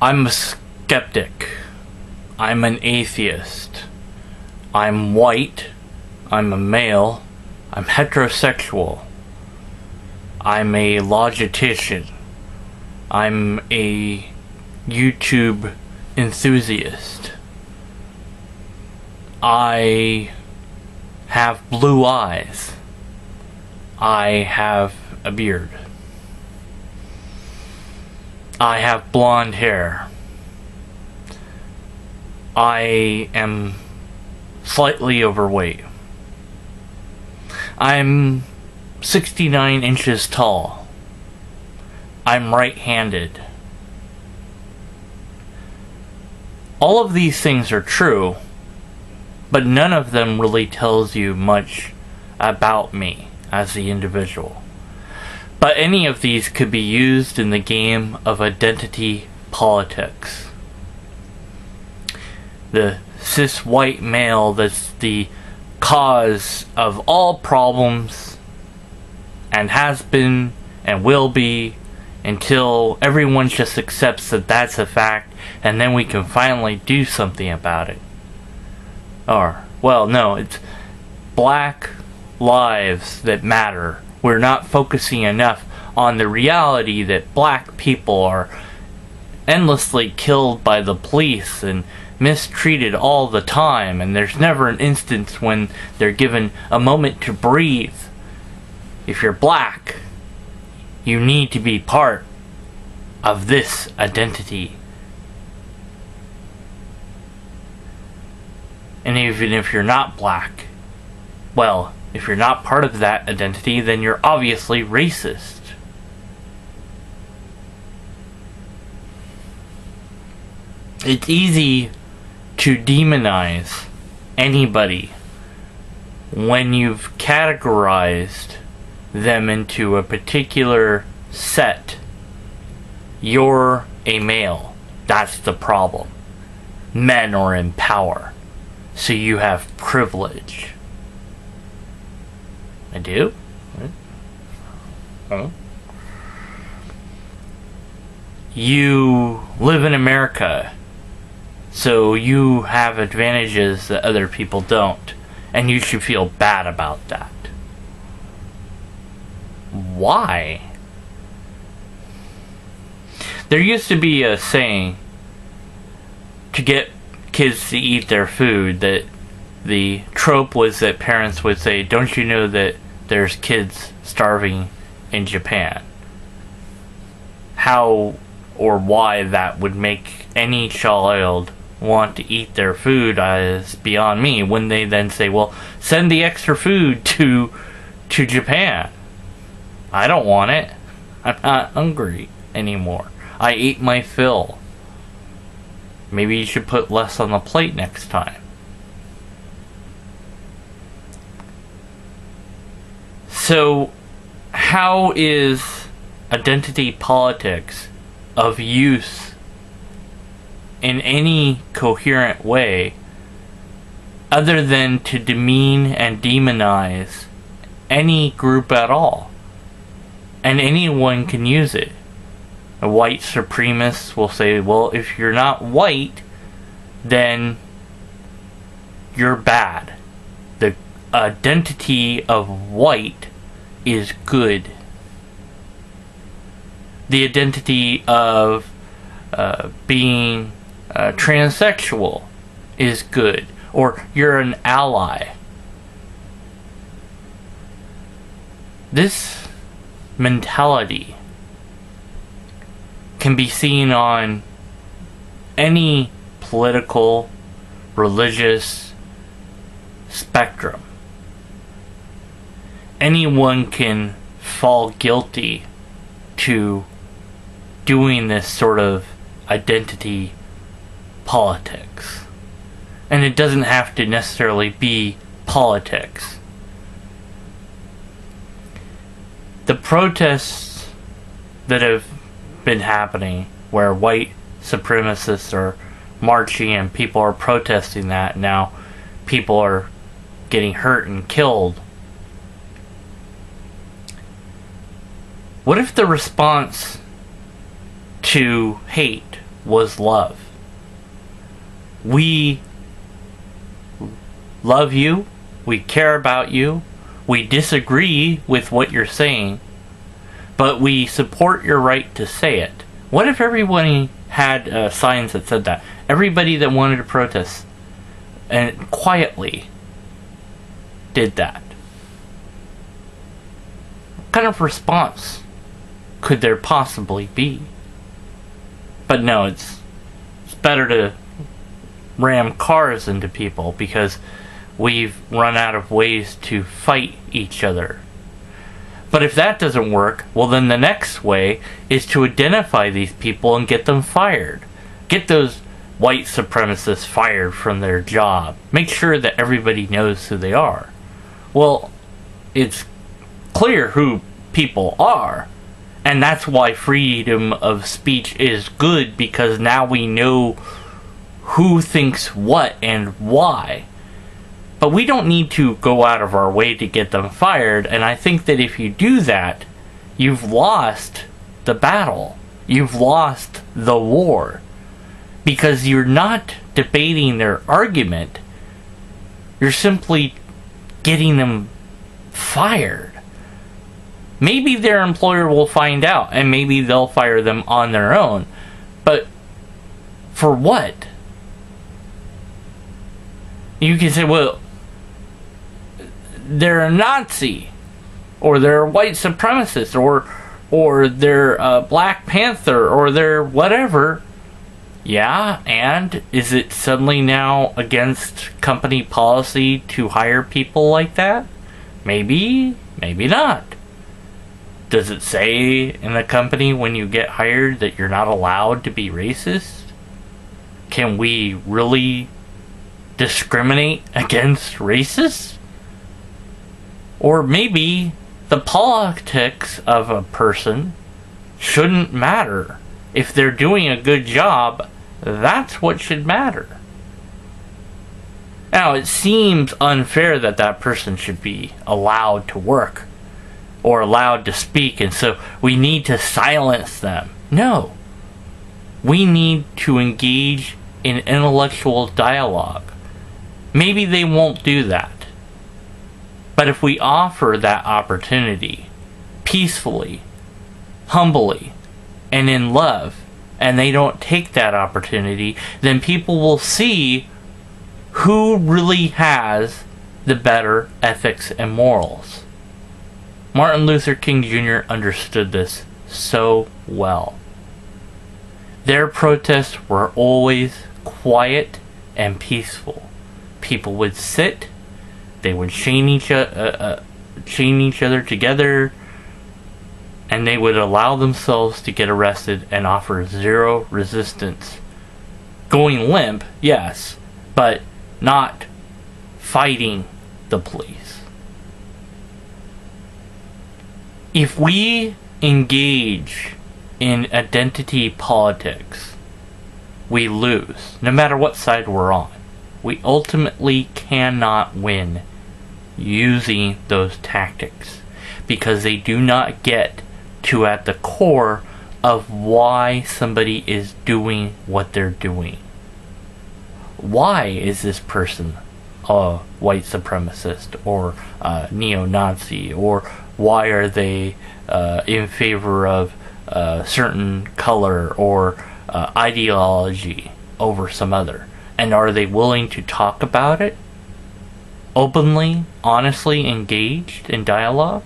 I'm a skeptic. I'm an atheist. I'm white. I'm a male. I'm heterosexual. I'm a logistician. I'm a YouTube enthusiast. I have blue eyes. I have a beard. I have blonde hair. I am slightly overweight. I'm 69 inches tall. I'm right-handed. All of these things are true, but none of them really tells you much about me as the individual. But any of these could be used in the game of identity politics. The cis white male that's the cause of all problems and has been and will be until everyone just accepts that that's a fact, and then we can finally do something about it. Or, well, no, it's black lives that matter. We're not focusing enough on the reality that black people are endlessly killed by the police and mistreated all the time, and there's never an instance when they're given a moment to breathe. If you're black, you need to be part of this identity. And even if you're not black, well, if you're not part of that identity, then you're obviously racist. It's easy to demonize anybody when you've categorized them into a particular set. You're a male. That's the problem. Men are in power, so you have privilege. I do? Huh? You live in America, so you have advantages that other people don't, and you should feel bad about that. Why? There used to be a saying to get kids to eat their food, that the trope was that parents would say, "Don't you know that there's kids starving in Japan?" How or why that would make any child want to eat their food is beyond me. When they then say, well, send the extra food to Japan. I don't want it. I'm not hungry anymore. I ate my fill. Maybe you should put less on the plate next time. So, how is identity politics of use in any coherent way other than to demean and demonize any group at all? And anyone can use it. A white supremacist will say, well, if you're not white, then you're bad. The identity of white is good. The identity of being transsexual is good. Or you're an ally. This mentality can be seen on any political, religious spectrum. Anyone can fall guilty to doing this sort of identity politics. And it doesn't have to necessarily be politics. The protests that have been happening, where white supremacists are marching and people are protesting that, now people are getting hurt and killed. What if the response to hate was love. We love you. We care about you. We disagree with what you're saying, but we support your right to say it. What if everybody had signs that said that? Everybody that wanted to protest and quietly did that. What kind of response could there possibly be? But no, it's better to ram cars into people because we've run out of ways to fight each other. But if that doesn't work, well then the next way is to identify these people and get them fired. Get those white supremacists fired from their job. Make sure that everybody knows who they are. Well, it's clear who people are. And that's why freedom of speech is good, because now we know who thinks what and why. But we don't need to go out of our way to get them fired, and I think that if you do that, you've lost the battle. You've lost the war. Because you're not debating their argument, you're simply getting them fired. Maybe their employer will find out, and maybe they'll fire them on their own. But for what? You can say, well, they're a Nazi, or they're a white supremacist, or they're a Black Panther, or they're whatever. Yeah, and is it suddenly now against company policy to hire people like that? Maybe, maybe not. Does it say in the company when you get hired that you're not allowed to be racist? Can we really discriminate against racists? Or maybe the politics of a person shouldn't matter. If they're doing a good job, that's what should matter. Now, it seems unfair that that person should be allowed to work or allowed to speak, and so we need to silence them. No. We need to engage in intellectual dialogue. Maybe they won't do that. But if we offer that opportunity peacefully, humbly, and in love, and they don't take that opportunity, then people will see who really has the better ethics and morals. Martin Luther King Jr. understood this so well. Their protests were always quiet and peaceful. People would sit, they would chain each other together, and they would allow themselves to get arrested and offer zero resistance. Going limp, yes, but not fighting the police. If we engage in identity politics, we lose, no matter what side we're on. We ultimately cannot win using those tactics, because they do not get to at the core of why somebody is doing what they're doing. Why is this person a white supremacist or a neo-Nazi, or why are they in favor of a certain color or ideology over some other? And are they willing to talk about it openly, honestly engaged in dialogue?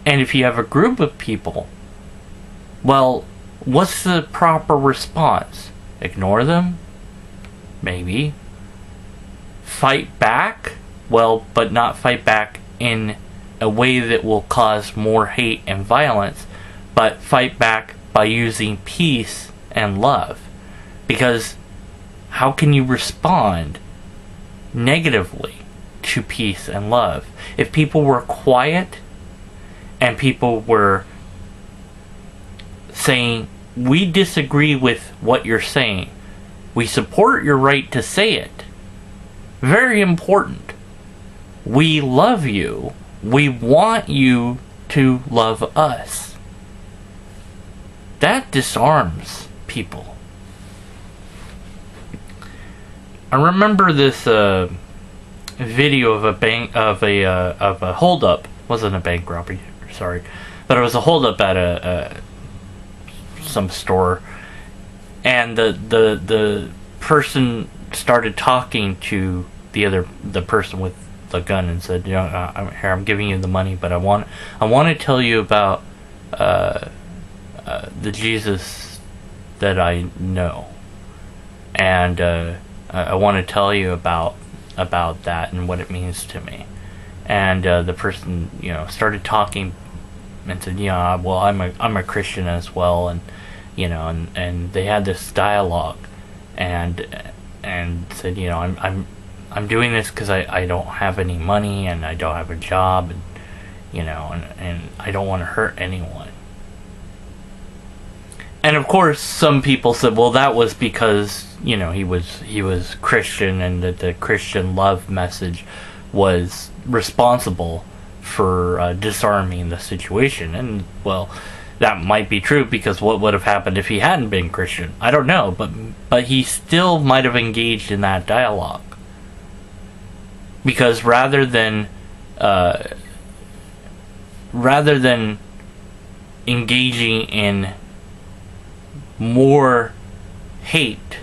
And if you have a group of people, well, what's the proper response? Ignore them? Maybe. Fight back? Well, but not fight back in a way that will cause more hate and violence, but fight back by using peace and love. Because how can you respond negatively to peace and love? If people were quiet and people were saying, we disagree with what you're saying, we support your right to say it, very important, we love you, we want you to love us, that disarms people. I remember this video of a bank of a holdup. Wasn't a bank robbery, sorry, but it was a holdup at some store, and the person started talking to the person with the gun and said, you know, I'm giving you the money, but I want to tell you about the Jesus that I know, and I want to tell you about that and what it means to me. And the person, you know, started talking and said, yeah, well, I'm a Christian as well, and you know, and they had this dialogue, and said, you know, I'm doing this because I don't have any money and I don't have a job, and you know, and I don't want to hurt anyone. And of course, some people said, well, that was because, you know, he was Christian, and that the Christian love message was responsible for disarming the situation. And well, that might be true, because what would have happened if he hadn't been Christian? I don't know, but he still might have engaged in that dialogue, because rather than engaging in more hate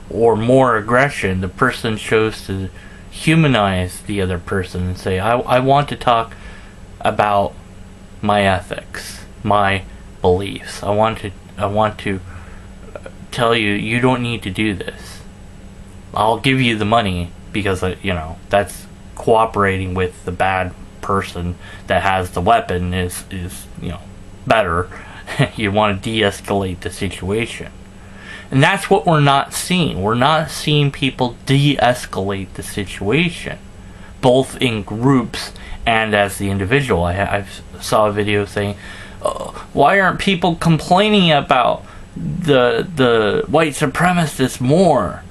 or more aggression, the person chose to humanize the other person and say, I want to talk about my ethics, my beliefs. I want to tell you, you don't need to do this. I'll give you the money because, you know, that's cooperating with the bad person that has the weapon is you know, better. You want to de-escalate the situation. And that's what we're not seeing. We're not seeing people de-escalate the situation, both in groups and as the individual. I saw a video saying, oh, why aren't people complaining about the white supremacists more?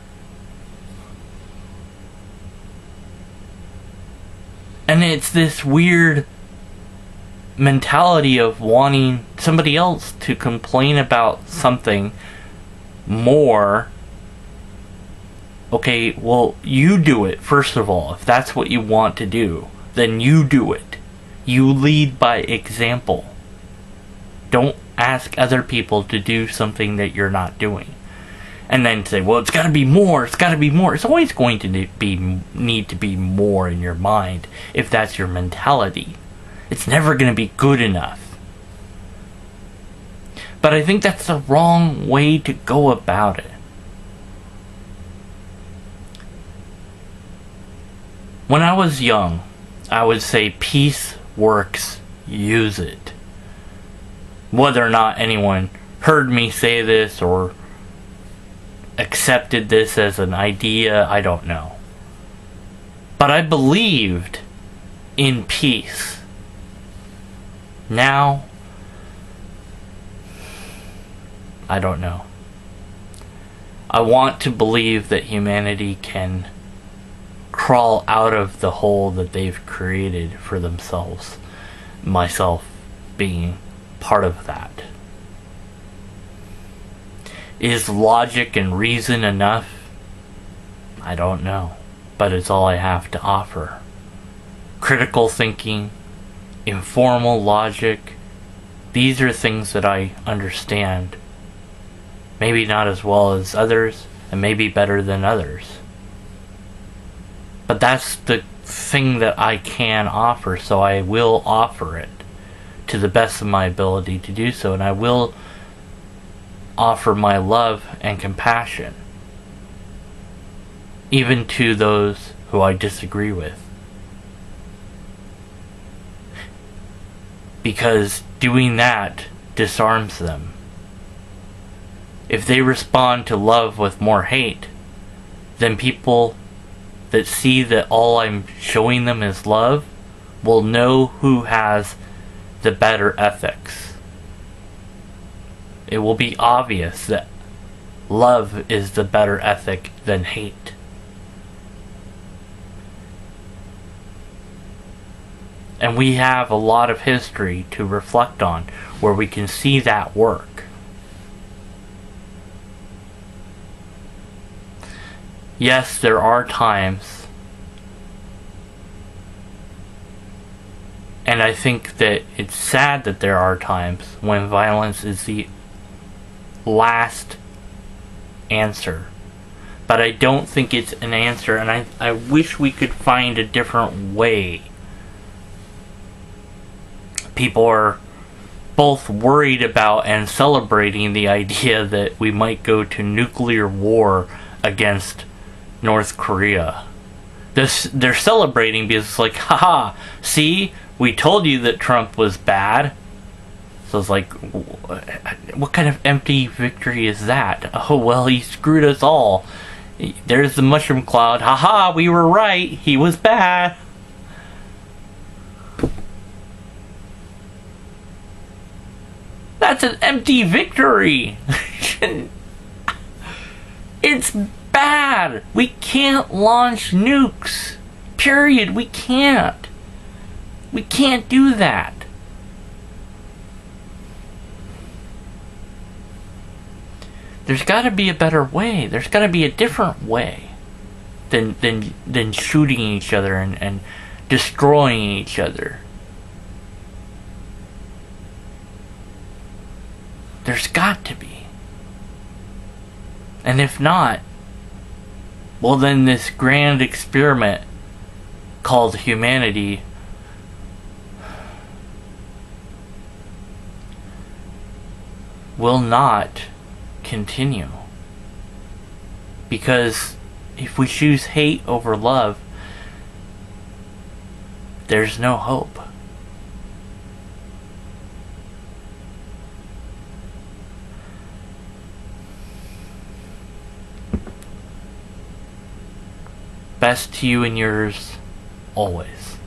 And it's this weird mentality of wanting somebody else to complain about something more. Okay, well, you do it first of all. If that's what you want to do, then you do it. You lead by example. Don't ask other people to do something that you're not doing, and then say, well, it's got to be more, it's got to be more. It's always going to need to be more in your mind if that's your mentality. It's never going to be good enough. But I think that's the wrong way to go about it. When I was young, I would say peace works, use it. Whether or not anyone heard me say this or accepted this as an idea, I don't know. But I believed in peace. Now, I don't know. I want to believe that humanity can crawl out of the hole that they've created for themselves, myself being part of that. Is logic and reason enough? I don't know, but it's all I have to offer. Critical thinking, informal logic, these are things that I understand. Maybe not as well as others, and maybe better than others. But that's the thing that I can offer, so I will offer it to the best of my ability to do so, and I will offer my love and compassion, even to those who I disagree with. Because doing that disarms them. If they respond to love with more hate, then people that see that all I'm showing them is love will know who has the better ethics. It will be obvious that love is the better ethic than hate. And we have a lot of history to reflect on where we can see that work. yes, there are times, and I think that it's sad that there are times when violence is the last answer. But I don't think it's an answer, and I wish we could find a different way. People are both worried about and celebrating the idea that we might go to nuclear war against North Korea. They're celebrating because it's like, haha, see, we told you that Trump was bad. So it's like, what kind of empty victory is that? Oh, well, he screwed us all. There's the mushroom cloud. Haha, we were right. He was bad. That's an empty victory. It's bad. We can't launch nukes. Period. We can't. We can't do that. There's got to be a better way. There's got to be a different way than shooting each other and destroying each other. There's got to be. And if not, well, then this grand experiment called humanity will not continue. Because if we choose hate over love, there's no hope. Best to you and yours, always.